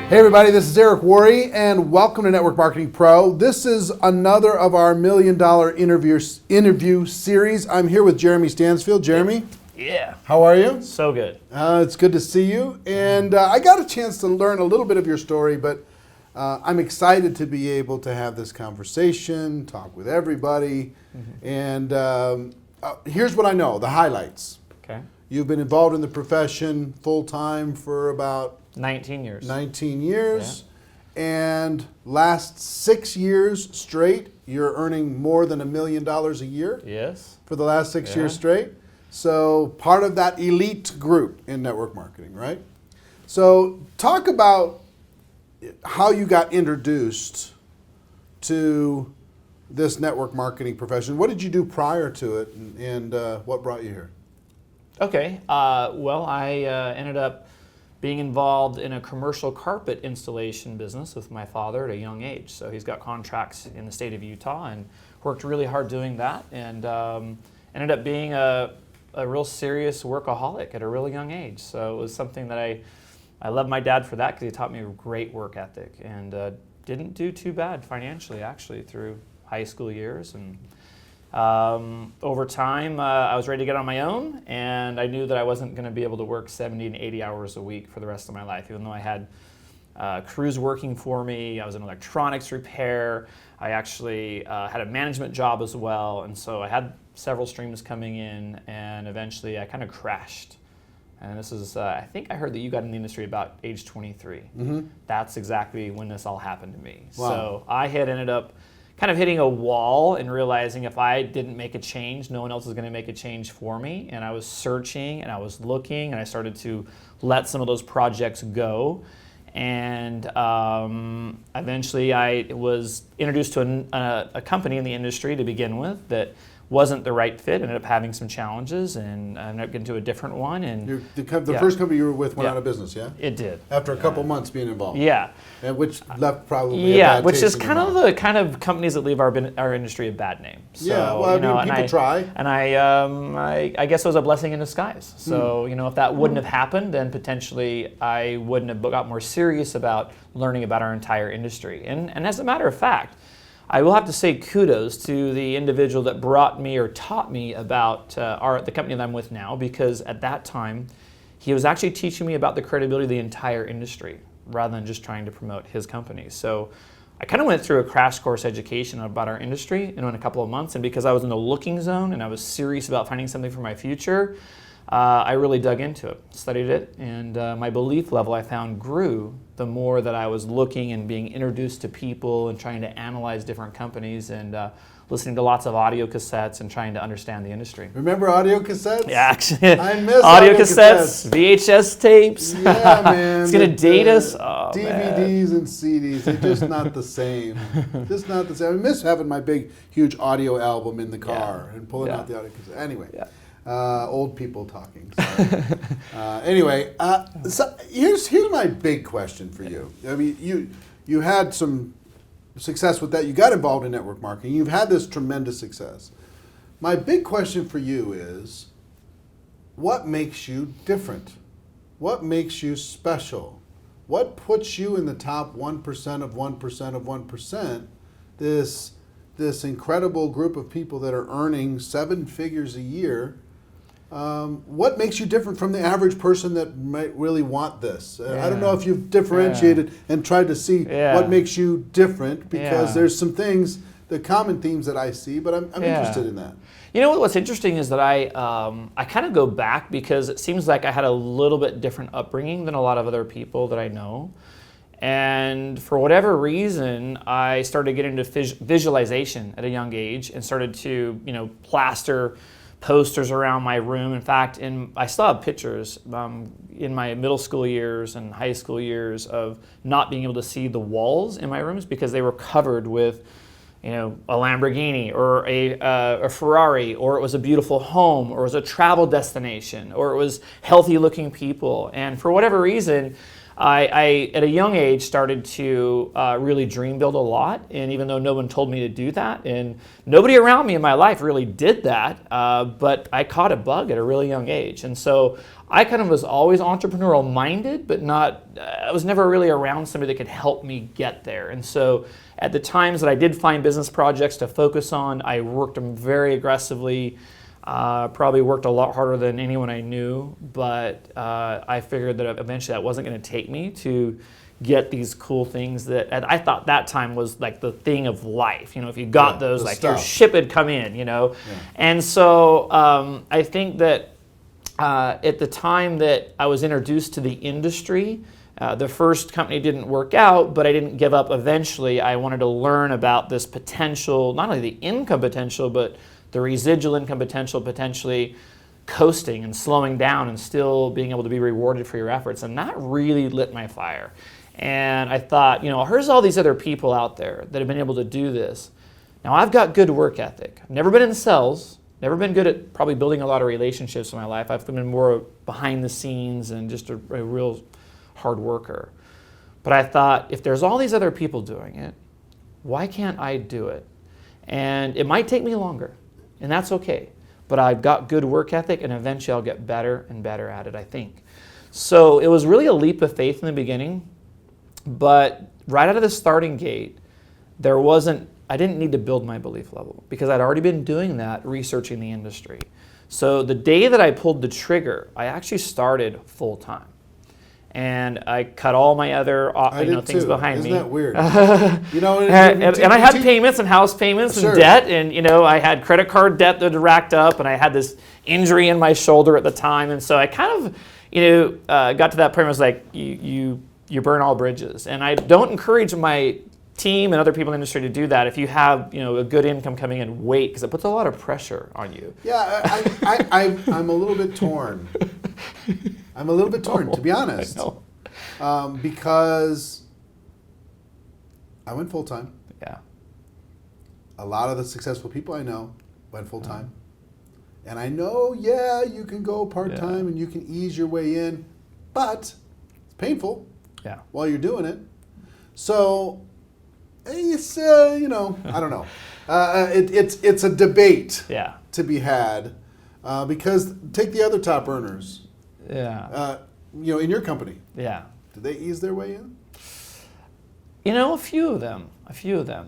Hey everybody, this is Eric Worre and welcome to Network Marketing Pro. This is another of our $1 Million interview series. I'm here with Jeremy Stansfield. Jeremy? Yeah. How are you? So good. It's good to see you. And I got a chance to learn a little bit of your story, but I'm excited to be able to have this conversation, talk with everybody. And here's what I know, the highlights. Okay. You've been involved in the profession full-time for about 19 years. 19 years. Yeah. And last 6 years straight, you're earning more than $1 million a year. Yes. For the last 6 years straight. So part of that elite group in network marketing, right? So talk about how you got introduced to this network marketing profession. What did you do prior to it, and what brought you here? Okay. Well, I ended up being involved in a commercial carpet installation business with my father at a young age. So he's got contracts in the state of Utah and worked really hard doing that, and ended up being a real serious workaholic at a really young age. So it was something that I love my dad for that, because he taught me a great work ethic, and didn't do too bad financially actually through high school years. And over time, I was ready to get on my own, and I knew that I wasn't going to be able to work 70 and 80 hours a week for the rest of my life, even though I had crews working for me. I was in electronics repair. I actually had a management job as well, and so I had several streams coming in, and eventually I kind of crashed. And this is, I think I heard that you got in the industry about age 23. Mm-hmm. That's exactly when this all happened to me. Wow. So I had ended up kind of hitting a wall and realizing if I didn't make a change, no one else was going to make a change for me. And I was searching and I was looking, and I started to let some of those projects go. And eventually I was introduced to a company in the industry to begin with that wasn't the right fit, ended up having some challenges, and I ended up getting to a different one. And the first company you were with went out of business, yeah? It did. After a couple months being involved. Yeah. And which left probably a bad which taste is in kind your of mouth. the kind of companies that leave our industry a bad name. So, yeah, well, I mean, people try. And I guess it was a blessing in disguise. So, if that wouldn't have happened, then potentially I wouldn't have got more serious about learning about our entire industry. And as a matter of fact, I will have to say kudos to the individual that brought me or taught me about the company that I'm with now, because at that time, he was actually teaching me about the credibility of the entire industry rather than just trying to promote his company. So I kind of went through a crash course education about our industry in a couple of months, and because I was in the looking zone and I was serious about finding something for my future, I really dug into it, studied it, and my belief level, I found, grew the more that I was looking and being introduced to people and trying to analyze different companies and listening to lots of audio cassettes and trying to understand the industry. Remember audio cassettes? Yeah, actually. I miss audio cassettes, VHS tapes. Yeah, man. It's going to date us. Oh, DVDs and CDs, they're just not the same. Just not the same. I miss having my big, huge audio album in the car and pulling out the audio cassette. Anyway. Yeah. Old people talking. Anyway, so here's my big question for you. I mean, you had some success with that. You got involved in network marketing. You've had this tremendous success. My big question for you is, what makes you different? What makes you special? What puts you in the top 1% of 1% of 1%? This incredible group of people that are earning 7 figures a year. What makes you different from the average person that might really want this? I don't know if you've differentiated and tried to see what makes you different, because there's some things, the common themes that I see, but I'm interested in that. You know what's interesting is that I kind of go back, because it seems like I had a little bit different upbringing than a lot of other people that I know. And for whatever reason, I started getting into visualization at a young age and started to, plaster posters around my room. In fact, I still have pictures in my middle school years and high school years of not being able to see the walls in my rooms because they were covered with, a Lamborghini or a Ferrari, or it was a beautiful home, or it was a travel destination, or it was healthy looking people. And for whatever reason, I at a young age started to really dream build a lot, and even though no one told me to do that, and nobody around me in my life really did that, but I caught a bug at a really young age, and so I kind of was always entrepreneurial minded, but I was never really around somebody that could help me get there. And so at the times that I did find business projects to focus on, I worked them very aggressively, probably worked a lot harder than anyone I knew, but I figured that eventually that wasn't going to take me to get these cool things that I thought that time was like the thing of life. You know, if you got those, like stuff. Your ship had come in, you know. Yeah. And so I think that at the time that I was introduced to the industry, the first company didn't work out, but I didn't give up eventually. I wanted to learn about this potential, not only the income potential, but the residual income potential, potentially coasting and slowing down and still being able to be rewarded for your efforts. And that really lit my fire. And I thought, you know, here's all these other people out there that have been able to do this. Now I've got good work ethic. I've never been in sales. Never been good at probably building a lot of relationships in my life. I've been more behind the scenes and just a real hard worker. But I thought, if there's all these other people doing it, why can't I do it? And it might take me longer, and that's okay. But I've got good work ethic, and eventually I'll get better and better at it, I think. So it was really a leap of faith in the beginning, but right out of the starting gate, I didn't need to build my belief level because I'd already been doing that, researching the industry. So the day that I pulled the trigger, I actually started full time. And I cut all my other things behind me. Isn't that weird? You know, and I had payments and house payments and debt, and you know, I had credit card debt that had racked up, and I had this injury in my shoulder at the time, and so I kind of, got to that point where I was like, you burn all bridges, and I don't encourage my team and other people in the industry to do that. If you have a good income coming in, wait, because it puts a lot of pressure on you. Yeah, I'm a little bit torn. I'm a little bit torn, to be honest, because I went full time. Yeah. A lot of the successful people I know went full time, and I know, you can go part time and you can ease your way in, but it's painful. Yeah. While you're doing it, so it's I don't know. It's a debate. Yeah. To be had, because take the other top earners. Yeah. In your company. Yeah. Did they ease their way in? A few of them,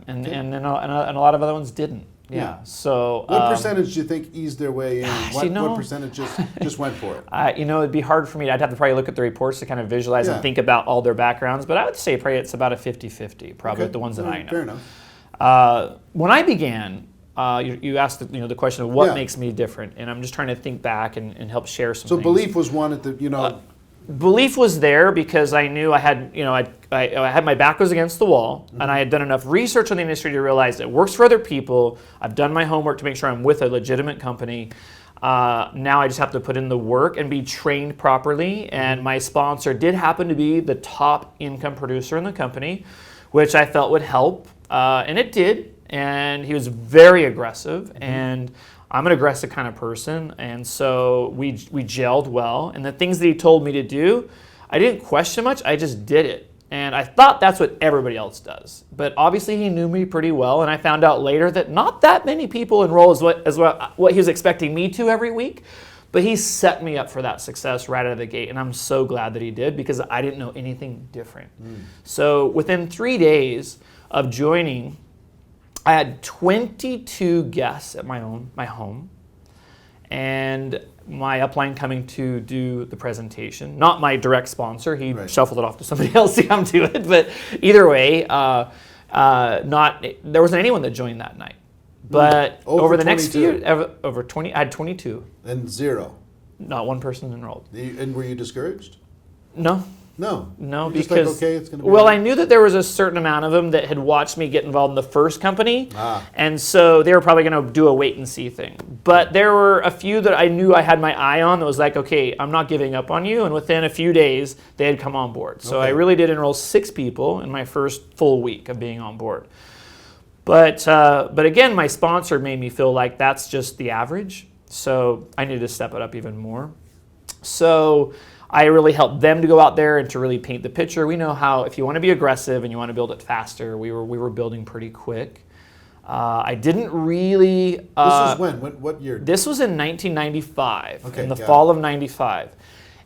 and a lot of other ones didn't. Yeah. So what percentage do you think eased their way in? What percentage just went for it? It'd be hard for me. I'd have to probably look at the reports to kind of visualize and think about all their backgrounds. But I would say probably it's about a 50-50, probably the ones that I know. Fair enough. When I began, you asked the question of what makes me different, and I'm just trying to think back and help share some things. So belief was one at the belief was there because I knew I had I had my back was against the wall, and I had done enough research on the industry to realize it works for other people. I've done my homework to make sure I'm with a legitimate company. Now I just have to put in the work and be trained properly. And my sponsor did happen to be the top income producer in the company, which I felt would help, and it did. And he was very aggressive, and I'm an aggressive kind of person, and so we gelled well. And the things that he told me to do, I didn't question much. I just did it. And I thought that's what everybody else does. But obviously he knew me pretty well, and I found out later that not that many people enroll as what he was expecting me to every week. But he set me up for that success right out of the gate, and I'm so glad that he did because I didn't know anything different. So within 3 days of joining, I had 22 guests at my home, and my upline coming to do the presentation. Not my direct sponsor; he shuffled it off to somebody else to come do it. But either way, there wasn't anyone that joined that night. But over the next few, over 20, I had 22. And zero. Not one person enrolled. And were you discouraged? No. No, because okay, it's gonna be I knew that there was a certain amount of them that had watched me get involved in the first company, and so they were probably going to do a wait and see thing. But there were a few that I knew I had my eye on that was like, okay, I'm not giving up on you, and within a few days they had come on board. So I really did enroll 6 people in my first full week of being on board. But again, my sponsor made me feel like that's just the average, so I needed to step it up even more. So I really helped them to go out there and to really paint the picture. We know how, if you want to be aggressive and you want to build it faster, we were building pretty quick. I didn't really... this was when? What year? This was in 1995, okay, in the fall of 95.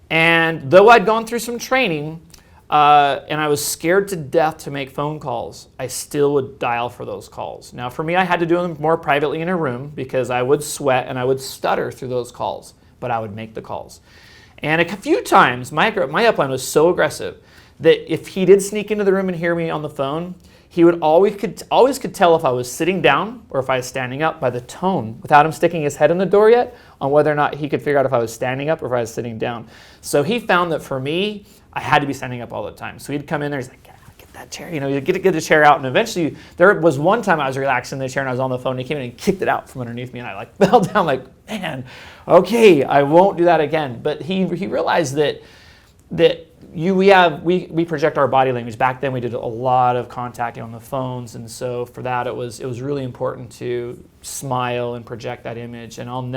And though I'd gone through some training, and I was scared to death to make phone calls, I still would dial for those calls. Now, for me, I had to do them more privately in a room because I would sweat and I would stutter through those calls, but I would make the calls. And a few times, my upline was so aggressive that if he did sneak into the room and hear me on the phone, he would always could tell if I was sitting down or if I was standing up by the tone, without him sticking his head in the door yet, on whether or not he could figure out if I was standing up or if I was sitting down. So he found that for me, I had to be standing up all the time. So he'd come in there, he's like, get that chair, you get the chair out. And eventually, there was one time I was relaxing in the chair and I was on the phone, and he came in and kicked it out from underneath me, and I fell down like, man, okay, I won't do that again. But he realized that we project our body language. Back then we did a lot of contacting on the phones, and so for that it was really important to smile and project that image. And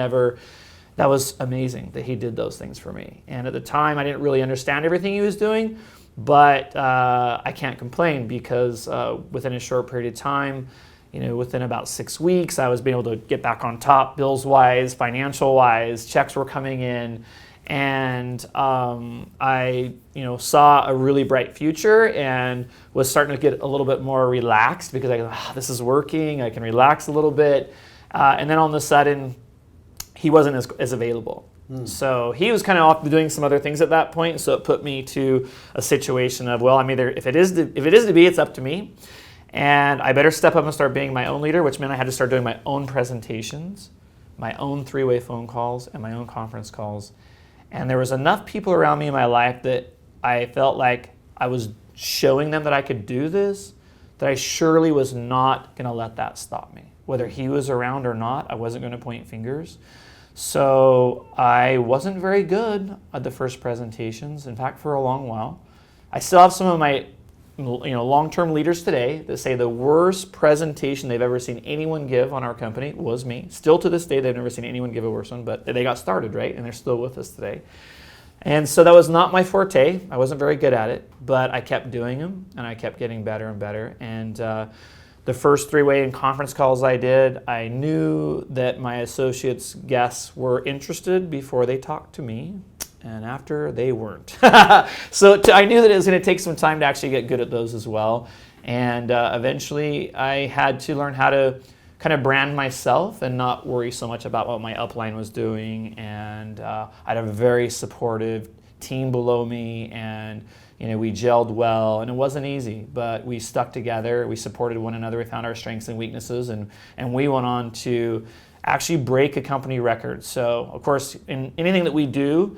that was amazing that he did those things for me. And at the time I didn't really understand everything he was doing, but I can't complain because within a short period of time, within about 6 weeks, I was being able to get back on top, bills-wise, financial-wise, checks were coming in. And I, saw a really bright future and was starting to get a little bit more relaxed because I go, this is working. I can relax a little bit. And then all of a sudden, he wasn't as available. So he was kind of off doing some other things at that point. So it put me to a situation of, well, I'm either, if it is to be, it's up to me. And I better step up and start being my own leader, which meant I had to start doing my own presentations, my own three-way phone calls, and my own conference calls. And there was enough people around me in my life that I felt like I was showing them that I could do this, that I surely was not going to let that stop me. Whether he was around or not, I wasn't going to point fingers. So I wasn't very good at the first presentations. In fact, for a long while. I still have some of my long-term leaders today that say the worst presentation they've ever seen anyone give on our company was me. Still to this day, they've never seen anyone give a worse one, but they got started, right? And they're still with us today. And so that was not my forte. I wasn't very good at it, but I kept doing them, and I kept getting better and better. And the first three-way and conference calls I did, I knew that my associates' guests were interested before they talked to me. And after, they weren't. So I knew that it was going to take some time to actually get good at those as well. And eventually, I had to learn how to kind of brand myself and not worry so much about what my upline was doing. And I had a very supportive team below me, and we gelled well. And it wasn't easy, but we stuck together. We supported one another. We found our strengths and weaknesses, and we went on to actually break a company record. So, of course, in anything that we do,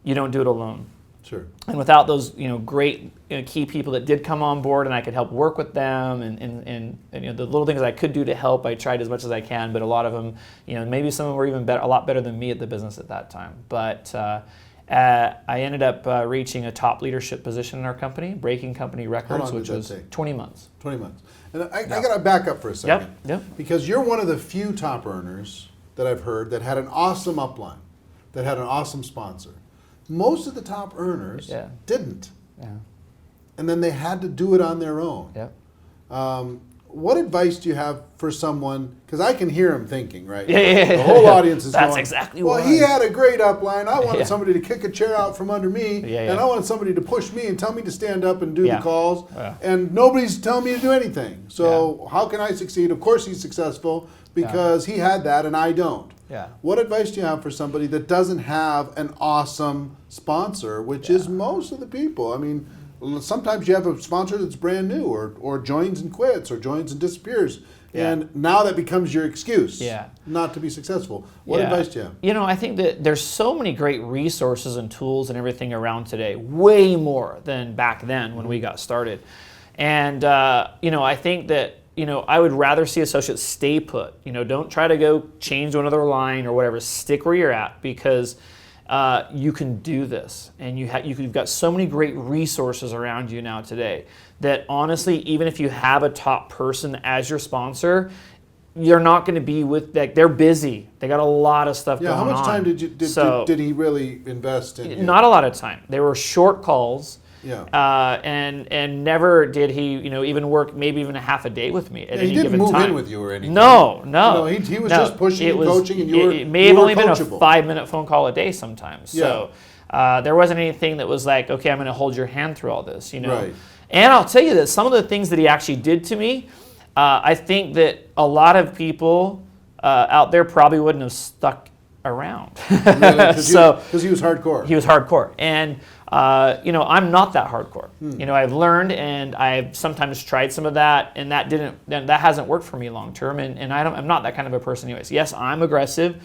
you don't do it alone. Sure. And without those, great key people that did come on board, and I could help work with them, and the little things I could do to help, I tried as much as I can. But a lot of them, maybe some of them were even a lot better than me at the business at that time. But I ended up reaching a top leadership position in our company, breaking company records, which was 20 months. 20 months. And I got to back up for a second. Yep. Because you're one of the few top earners that I've heard that had an awesome upline, that had an awesome sponsor. Most of the top earners didn't. Yeah. And then they had to do it on their own. Yep. What advice do you have for someone? Because I can hear him thinking, right? Yeah. The whole audience is That's going, exactly well, what he had a great upline. I wanted Yeah. somebody to kick a chair out from under me. And I wanted somebody to push me and tell me to stand up and do the calls. Yeah. And nobody's telling me to do anything. So how can I succeed? Of course he's successful because he had that and I don't. Yeah. What advice do you have for somebody that doesn't have an awesome sponsor, which is most of the people? I mean, sometimes you have a sponsor that's brand new or joins and quits or joins and disappears. Yeah. And now that becomes your excuse not to be successful. What advice do you have? I think that there's so many great resources and tools and everything around today, way more than back then when we got started. And, I think that I would rather see associates stay put. Don't try to go change to another line or whatever. Stick where you're at because you can do this. And you've got so many great resources around you now today that honestly, even if you have a top person as your sponsor, you're not going to be with, like, they're busy. They got a lot of stuff going on. How much time did he really invest in you? Not a lot of time. They were short calls. Yeah. And never did he, even work maybe even a half a day with me at any given time. He didn't move in with you or anything. No. He was just pushing and coaching, and you were It may have only been a coachable. 5-minute phone call a day sometimes. So there wasn't anything that was like, okay, I'm going to hold your hand through all this, Right. And I'll tell you that some of the things that he actually did to me, I think that a lot of people out there probably wouldn't have stuck around. Really? Because he was hardcore. He was hardcore. And, I'm not that hardcore. I've learned, and I've sometimes tried some of that, and that hasn't worked for me long term. And I'm not that kind of a person anyways. Yes, I'm aggressive,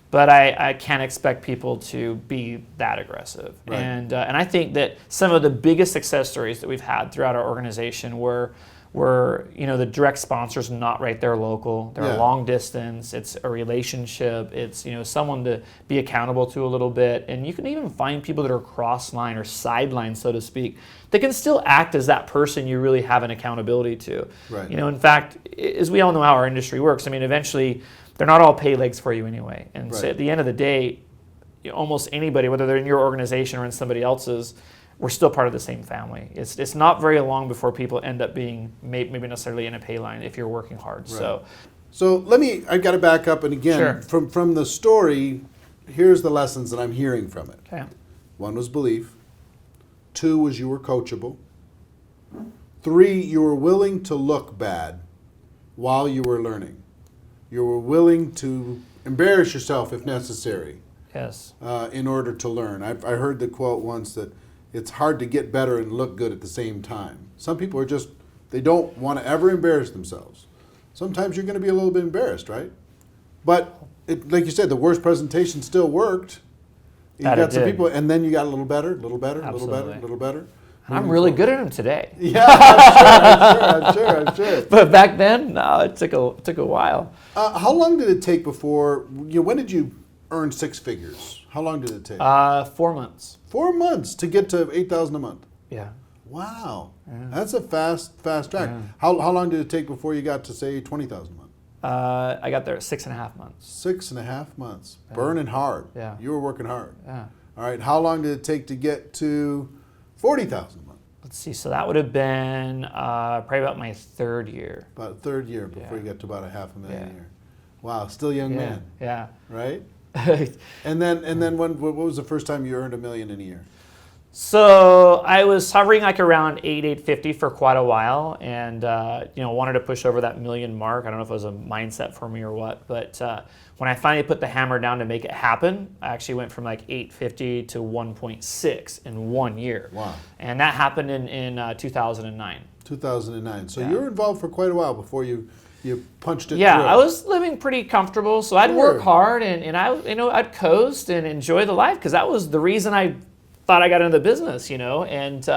but I can't expect people to be that aggressive. Right. And I think that some of the biggest success stories that we've had throughout our organization were the direct sponsors not right there local. They're a long distance. It's a relationship. It's someone to be accountable to a little bit. And you can even find people that are cross line or sideline, so to speak, that can still act as that person you really have an accountability to. Right. In fact, as we all know how our industry works, eventually they're not all pay legs for you anyway. And so at the end of the day, almost anybody, whether they're in your organization or in somebody else's, we're still part of the same family. It's not very long before people end up being maybe necessarily in a pay line if you're working hard. Right. So I've got to back up, and again, from the story, here's the lessons that I'm hearing from it. Okay. 1 was belief. 2 was you were coachable. 3, you were willing to look bad while you were learning. You were willing to embarrass yourself if necessary. Yes. In order to learn. I heard the quote once that it's hard to get better and look good at the same time. Some people they don't want to ever embarrass themselves. Sometimes you're going to be a little bit embarrassed, right? But like you said, the worst presentation still worked. You got some people, and then you got a little better, a little better, a little better, a little better. I'm really good at them today. Yeah, I'm sure. But back then, no, it took a while. How long did it take before, when did you earn 6 figures? How long did it take? 4 months. 4 months to get to $8,000 a month. Yeah. Wow, Yeah. that's a fast track. Yeah. How long did it take before you got to say 20,000 a month? I got there at 6.5 months. 6.5 months, burning hard. Yeah. You were working hard. Yeah. All right. How long did it take to get to 40,000 a month? Let's see. So that would have been probably about my 3rd year. About 3rd year before you got to about $500,000 a year. Wow, still a young man. Yeah. Right. And then what was the first time you earned $1 million in a year? So I was hovering like around 850 for quite a while, and wanted to push over that $1 million mark. I don't know if it was a mindset for me or what, but when I finally put the hammer down to make it happen, I actually went from like 850 to 1.6 in 1 year. Wow! And that happened in 2009. 2009. So you were involved for quite a while before you punched it. Yeah, through. I was living pretty comfortable, so I'd work hard and I'd coast and enjoy the life, because that was the reason I thought I got into the business, and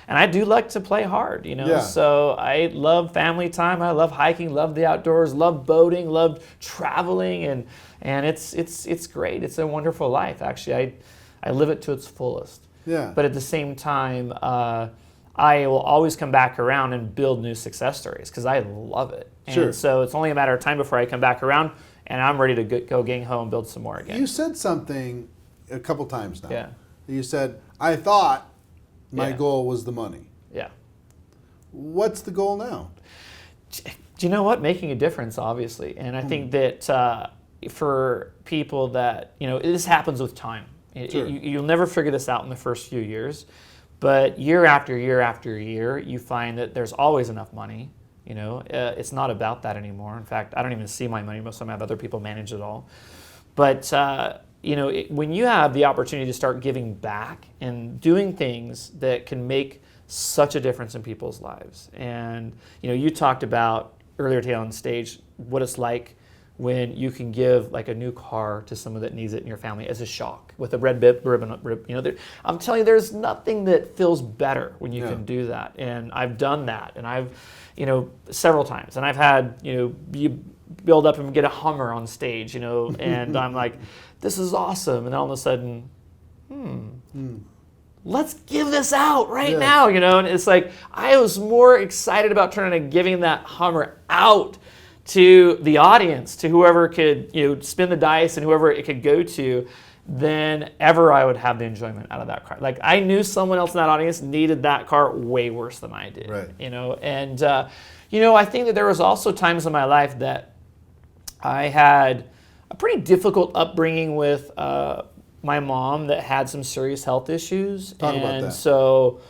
I do like to play hard, So I love family time. I love hiking, love the outdoors, love boating, love traveling, and it's great. It's a wonderful life. Actually, I live it to its fullest. Yeah. But at the same time, I will always come back around and build new success stories because I love it. And so it's only a matter of time before I come back around and I'm ready to go gang ho and build some more again. You said something a couple times now. Yeah. You said, I thought my goal was the money. Yeah. What's the goal now? Do you know what? Making a difference, obviously. And I think that for people that, this happens with time. You'll never figure this out in the first few years. But year after year after year, you find that there's always enough money. It's not about that anymore. In fact, I don't even see my money. Most of the time I have other people manage it all. But, when you have the opportunity to start giving back and doing things that can make such a difference in people's lives. And, you talked about earlier today on stage what it's like when you can give like a new car to someone that needs it in your family as a shock with a red ribbon. I'm telling you, there's nothing that feels better when you can do that. And I've done that, and I've, several times. And I've had, you build up and get a Hummer on stage, and I'm like, this is awesome. And then all of a sudden, let's give this out right now, And it's like, I was more excited about turning and giving that Hummer out to the audience, to whoever could spin the dice and whoever it could go to, then ever I would have the enjoyment out of that car. Like I knew someone else in that audience needed that car way worse than I did. Right. And I think that there was also times in my life that I had a pretty difficult upbringing with my mom that had some serious health issues. Talk about that. So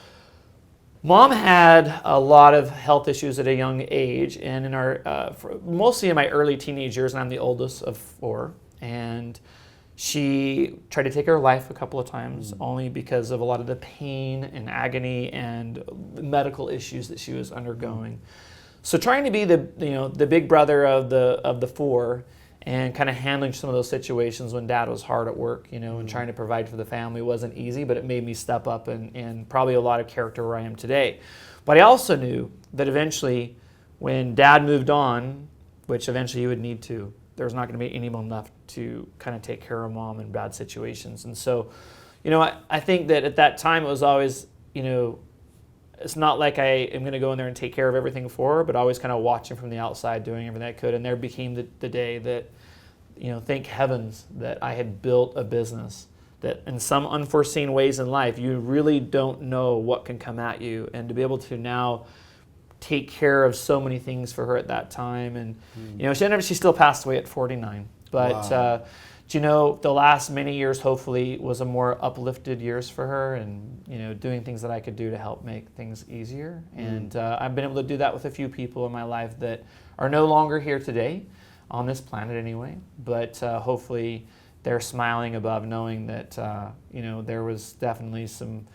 Mom had a lot of health issues at a young age, and in mostly in my early teenage years, and I'm the oldest of 4, and she tried to take her life a couple of times, only because of a lot of the pain and agony and medical issues that she was undergoing. So trying to be the big brother of the 4, and kind of handling some of those situations when Dad was hard at work, and trying to provide for the family wasn't easy, but it made me step up and probably a lot of character where I am today. But I also knew that eventually when Dad moved on, which eventually he would need to, there was not going to be anyone left to kind of take care of Mom in bad situations. And so, I think that at that time it was always, it's not like I am going to go in there and take care of everything for her, but always kind of watching from the outside, doing everything I could. And there became the day that, thank heavens that I had built a business that in some unforeseen ways in life, you really don't know what can come at you. And to be able to now take care of so many things for her at that time. And, she still passed away at 49. But, Wow. The last many years hopefully was a more uplifted years for her, and doing things that I could do to help make things easier. And I've been able to do that with a few people in my life that are no longer here today, on this planet anyway. But hopefully they're smiling above, knowing that there was definitely some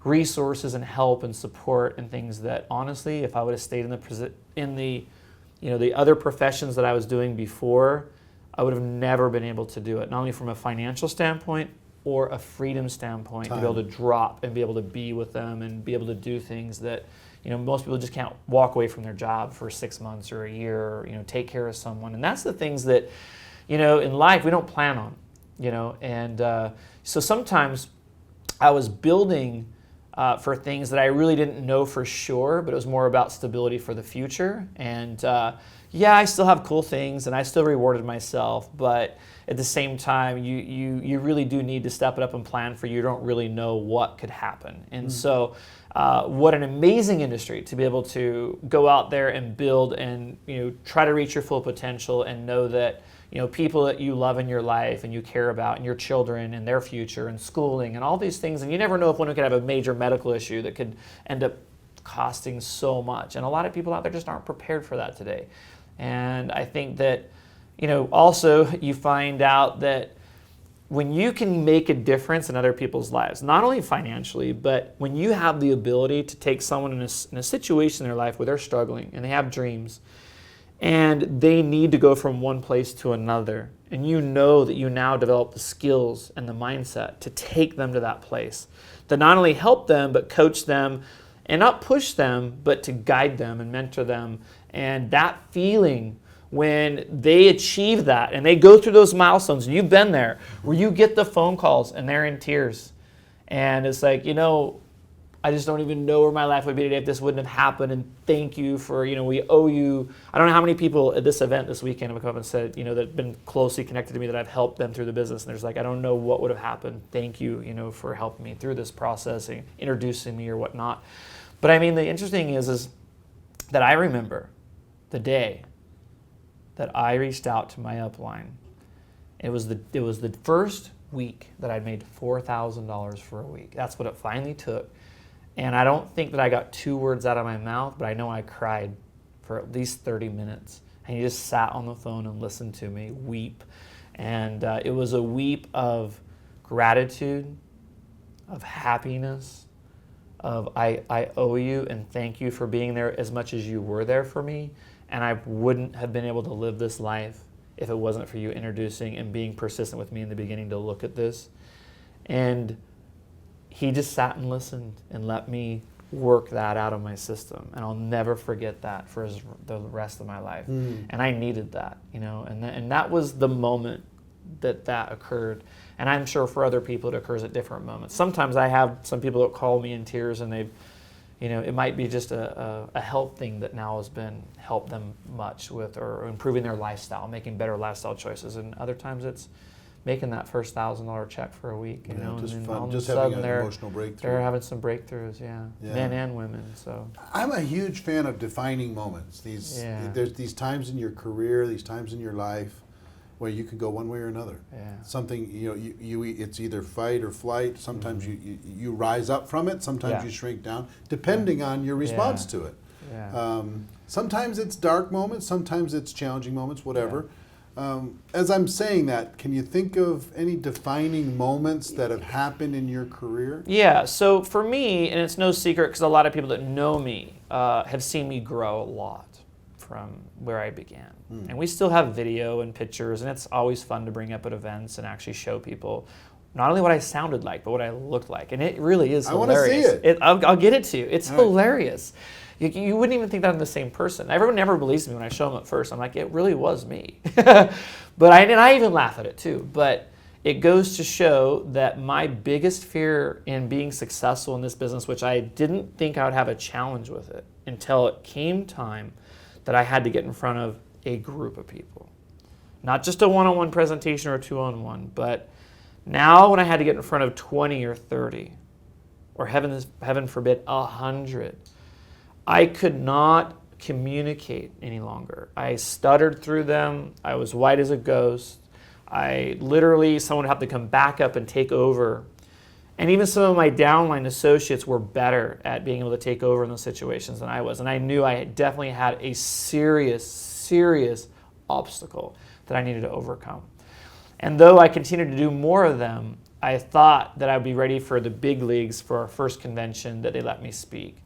resources and help and support and things that honestly, if I would have stayed in the other professions that I was doing before, I would have never been able to do it, not only from a financial standpoint or a freedom standpoint, to be able to drop and be able to be with them and be able to do things that, most people just can't walk away from their job for 6 months or a year, or, take care of someone. And that's the things that, in life we don't plan on, and so sometimes I was building for things that I really didn't know for sure, but it was more about stability for the future. And I still have cool things and I still rewarded myself, but at the same time, you really do need to step it up and plan, for you don't really know what could happen. And so what an amazing industry to be able to go out there and build and try to reach your full potential, and know that people that you love in your life and you care about, and your children and their future and schooling and all these things. And you never know if one could have a major medical issue that could end up costing so much. And a lot of people out there just aren't prepared for that today. And I think that, also you find out that when you can make a difference in other people's lives, not only financially, but when you have the ability to take someone in a situation in their life where they're struggling and they have dreams, and they need to go from one place to another, and that you now develop the skills and the mindset to take them to that place, to not only help them, but coach them, and not push them, but to guide them and mentor them. And that feeling when they achieve that and they go through those milestones, and you've been there, where you get the phone calls and they're in tears, and it's like, I just don't even know where my life would be today if this wouldn't have happened. And thank you for, we owe you. I don't know how many people at this event this weekend have come up and said, that have been closely connected to me, that I've helped them through the business. And there's like, I don't know what would have happened. Thank you, for helping me through this process and introducing me or whatnot. But I mean, the interesting is that I remember the day that I reached out to my upline. It was the first week that I'd made $4,000 for a week. That's what it finally took. And I don't think that I got 2 words out of my mouth, but I know I cried for at least 30 minutes. And he just sat on the phone and listened to me weep. And it was a weep of gratitude, of happiness, of I owe you and thank you for being there as much as you were there for me. And I wouldn't have been able to live this life if it wasn't for you introducing and being persistent with me in the beginning to look at this. And he just sat and listened and let me work that out of my system. And I'll never forget that for the rest of my life. And I needed that, and that was the moment that occurred. And I'm sure for other people it occurs at different moments. Sometimes I have some people that call me in tears, and they've it might be just a health thing that now has been helped them much with, or improving their lifestyle, making better lifestyle choices. And other times it's making that first $1,000 check for a week, just and fun, all just of a having sudden an emotional breakthrough. They're having some breakthroughs, men and women. So I'm a huge fan of defining moments. There's these times in your career, these times in your life where you can go one way or another. Something, it's either fight or flight. Sometimes you rise up from it. Sometimes you shrink down, depending on your response to it. Sometimes it's dark moments. Sometimes it's challenging moments. Whatever. As I'm saying that, can you think of any defining moments that have happened in your career? Yeah. So for me, and it's no secret because a lot of people that know me have seen me grow a lot from where I began. And we still have video and pictures, and it's always fun to bring up at events and actually show people not only what I sounded like, but what I looked like. And it really is hilarious. I want to see it. I'll get it to you. It's hilarious. You wouldn't even think that I'm the same person. Everyone never believes me when I show them at first. I'm like, it really was me. But I even laugh at it too. But it goes to show that my biggest fear in being successful in this business, which I didn't think I would have a challenge with it until it came time that I had to get in front of a group of people. Not just a one-on-one presentation or a two-on-one, but now when I had to get in front of 20 or 30, or heaven forbid, 100, I could not communicate any longer. I stuttered through them. I was white as a ghost. Someone would have to come back up and take over. And even some of my downline associates were better at being able to take over in those situations than I was. And I knew I definitely had a serious obstacle that I needed to overcome. And though I continued to do more of them, I thought that I'd be ready for the big leagues for our first convention that they let me speak.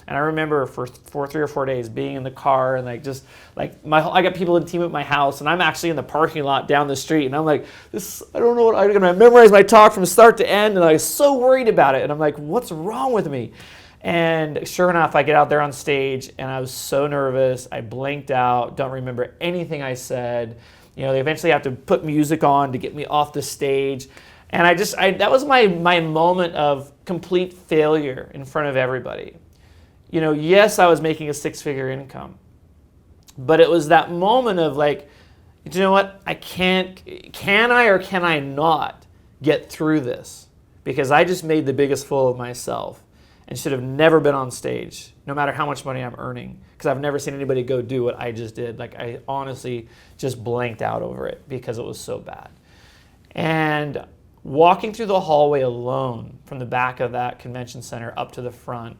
And I remember for 3 or 4 days being in the car and I got people in team at my house, and I'm actually in the parking lot down the street, and I'm like, I don't know what I'm gonna memorize my talk from start to end, and I was so worried about it, and I'm like, what's wrong with me? And sure enough, I get out there on stage, and I was so nervous, I blanked out, don't remember anything I said. They eventually have to put music on to get me off the stage. And that was my moment of complete failure in front of everybody. Yes, I was making a 6-figure income, but it was that moment of like, you know what? Can I or can I not get through this? Because I just made the biggest fool of myself and should have never been on stage, no matter how much money I'm earning, because I've never seen anybody go do what I just did. Like, I honestly just blanked out over it because it was so bad. And walking through the hallway alone from the back of that convention center up to the front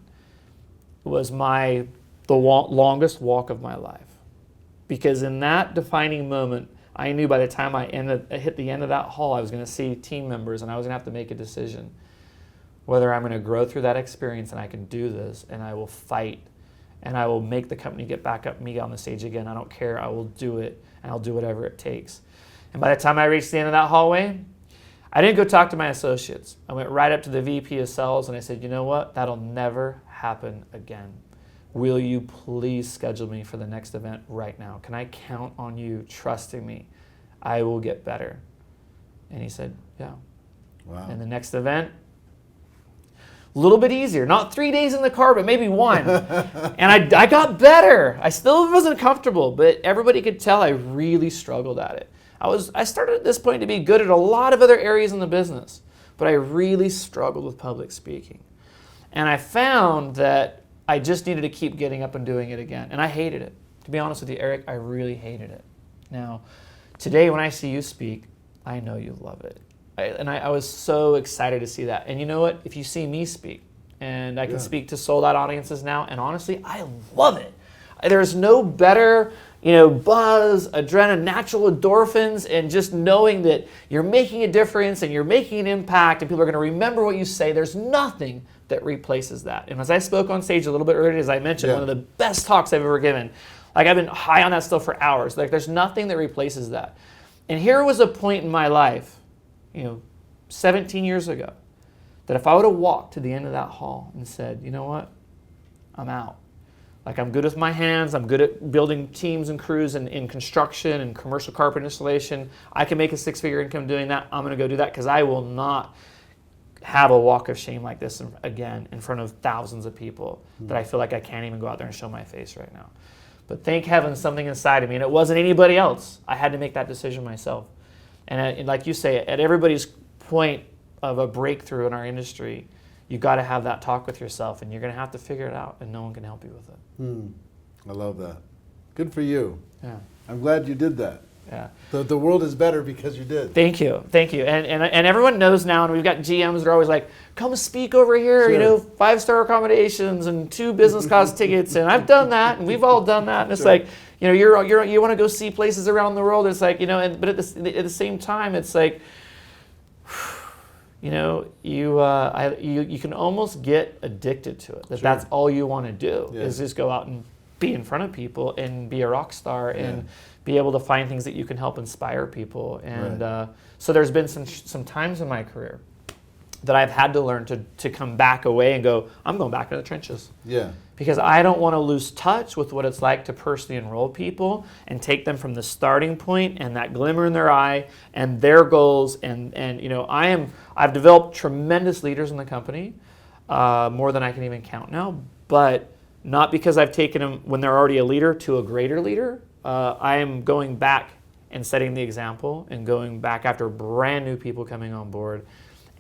was the longest walk of my life. Because in that defining moment, I knew by the time I hit the end of that hall, I was going to see team members, and I was going to have to make a decision whether I'm going to grow through that experience and I can do this, and I will fight, and I will make the company get back up me on the stage again. I don't care. I will do it, and I'll do whatever it takes. And by the time I reached the end of that hallway, I didn't go talk to my associates. I went right up to the VP of sales, and I said, you know what? That'll never happen again. Will you please schedule me for the next event right now? Can I count on you trusting me? I will get better. And he said, yeah. Wow. And the next event, a little bit easier. Not 3 days in the car, but maybe one. And I got better. I still wasn't comfortable, but everybody could tell I really struggled at it. I started at this point to be good at a lot of other areas in the business, but I really struggled with public speaking. And I found that I just needed to keep getting up and doing it again. And I hated it. To be honest with you, Eric, I really hated it. Now, today when I see you speak, I know you love it. I was so excited to see that. And you know what? If you see me speak, and I can speak to sold-out audiences now, and honestly, I love it. There's no better, buzz, adrenaline, natural endorphins, and just knowing that you're making a difference and you're making an impact and people are going to remember what you say. There's nothing that replaces that. And as I spoke on stage a little bit earlier, as I mentioned, one of the best talks I've ever given. Like, I've been high on that stuff for hours. Like, there's nothing that replaces that. And here was a point in my life, 17 years ago, that if I would have walked to the end of that hall and said, you know what, I'm out. Like, I'm good with my hands. I'm good at building teams and crews in construction and commercial carpet installation. I can make a 6-figure income doing that. I'm going to go do that because I will not have a walk of shame like this again in front of thousands of people that I feel like I can't even go out there and show my face right now. But thank heaven something inside of me, and it wasn't anybody else. I had to make that decision myself. And like you say, at everybody's point of a breakthrough in our industry, you got to have that talk with yourself, and you're going to have to figure it out, and no one can help you with it. I love that. Good for you. Yeah. I'm glad you did that. Yeah. The world is better because you did. Thank you. And everyone knows now, and we've got GMs that are always like, come speak over here, Sure. 5-star accommodations and 2 business class tickets, and I've done that, and we've all done that, and it's Sure. like, you want to go see places around the world, it's like, but at the same time, it's like, you can almost get addicted to it, that's all you want to do, is just go out and be in front of people and be a rock star and be able to find things that you can help inspire people. And so there's been some times in my career that I've had to learn to come back away and go, I'm going back to the trenches. Yeah. Because I don't want to lose touch with what it's like to personally enroll people and take them from the starting point and that glimmer in their eye and their goals. And I've developed tremendous leaders in the company, more than I can even count now, but not because I've taken them when they're already a leader to a greater leader. I am going back and setting the example and going back after brand new people coming on board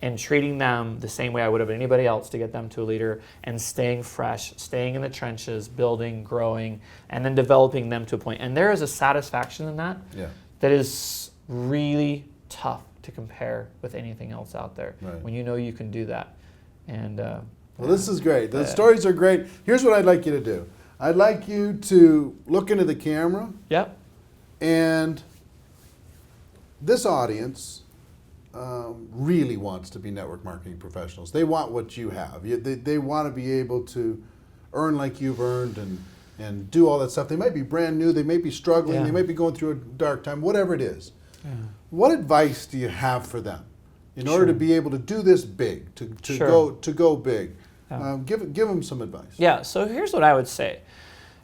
and treating them the same way I would have anybody else to get them to a leader, and staying fresh, staying in the trenches, building, growing, and then developing them to a point. And there is a satisfaction in that that is really tough to compare with anything else out there when you know you can do that. And well, this is great. The stories are great. Here's what I'd like you to do. I'd like you to look into the camera. Yep. And this audience really wants to be network marketing professionals. They want what you have. They want to be able to earn like you've earned and do all that stuff. They might be brand new. They may be struggling. They might be going through a dark time, whatever it is. Yeah. What advice do you have for them in order to be able to do this big, to go big? Give them some advice. Yeah, so here's what I would say.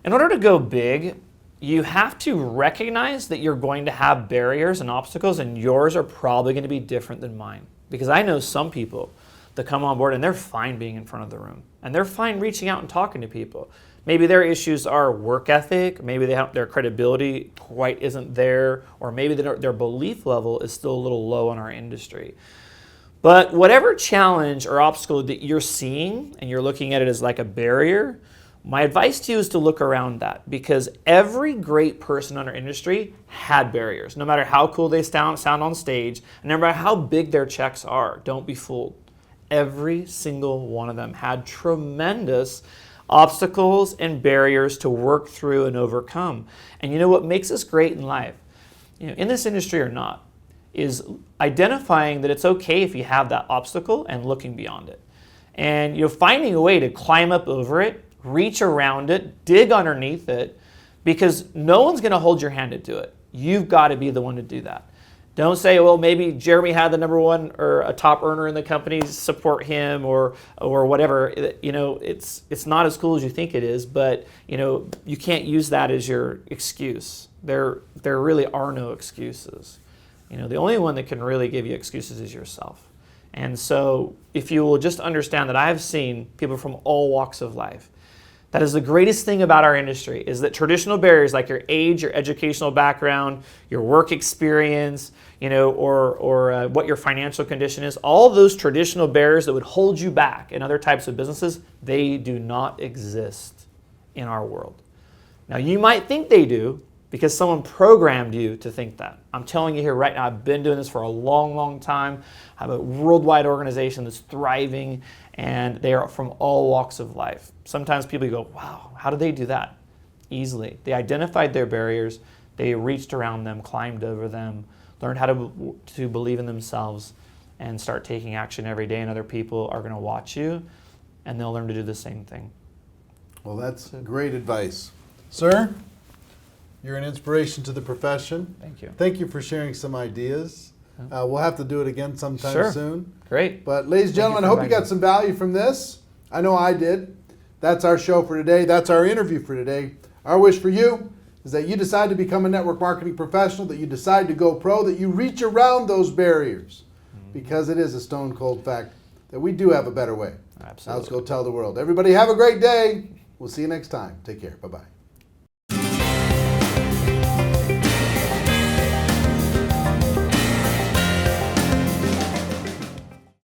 In order to go big, you have to recognize that you're going to have barriers and obstacles, and yours are probably going to be different than mine. Because I know some people that come on board and they're fine being in front of the room, and they're fine reaching out and talking to people. Maybe their issues are work ethic, maybe their credibility quite isn't there, or maybe their belief level is still a little low in our industry. But whatever challenge or obstacle that you're seeing and you're looking at it as like a barrier, my advice to you is to look around that, because every great person in our industry had barriers. No matter how cool they sound on stage, and no matter how big their checks are, don't be fooled. Every single one of them had tremendous obstacles and barriers to work through and overcome. And you know what makes us great in life, in this industry or not, is identifying that it's okay if you have that obstacle and looking beyond it. And finding a way to climb up over it, reach around it, dig underneath it, because no one's going to hold your hand to do it. You've got to be the one to do that. Don't say, well, maybe Jeremy had the number one or a top earner in the company, support him or whatever. It's not as cool as you think it is, but you can't use that as your excuse. There really are no excuses. The only one that can really give you excuses is yourself. And so if you will just understand that I've seen people from all walks of life, that is the greatest thing about our industry, is that traditional barriers like your age, your educational background, your work experience, or what your financial condition is, all those traditional barriers that would hold you back in other types of businesses, they do not exist in our world. Now, you might think they do because someone programmed you to think that. I'm telling you here right now, I've been doing this for a long, long time. I have a worldwide organization that's thriving, and they are from all walks of life. Sometimes people go, wow, how did they do that? Easily. They identified their barriers, they reached around them, climbed over them, learned how to believe in themselves, and start taking action every day, and other people are going to watch you, and they'll learn to do the same thing. Well, that's great advice. Sir, you're an inspiration to the profession. Thank you. Thank you for sharing some ideas. We'll have to do it again sometime soon. Great. But ladies and gentlemen, I hope you got some value from this. I know I did. That's our show for today. That's our interview for today. Our wish for you is that you decide to become a network marketing professional, that you decide to go pro, that you reach around those barriers. Because it is a stone cold fact. that we do have a better way. Absolutely. Now let's go tell the world. Everybody have a great day. We'll see you next time. Take care. Bye-bye.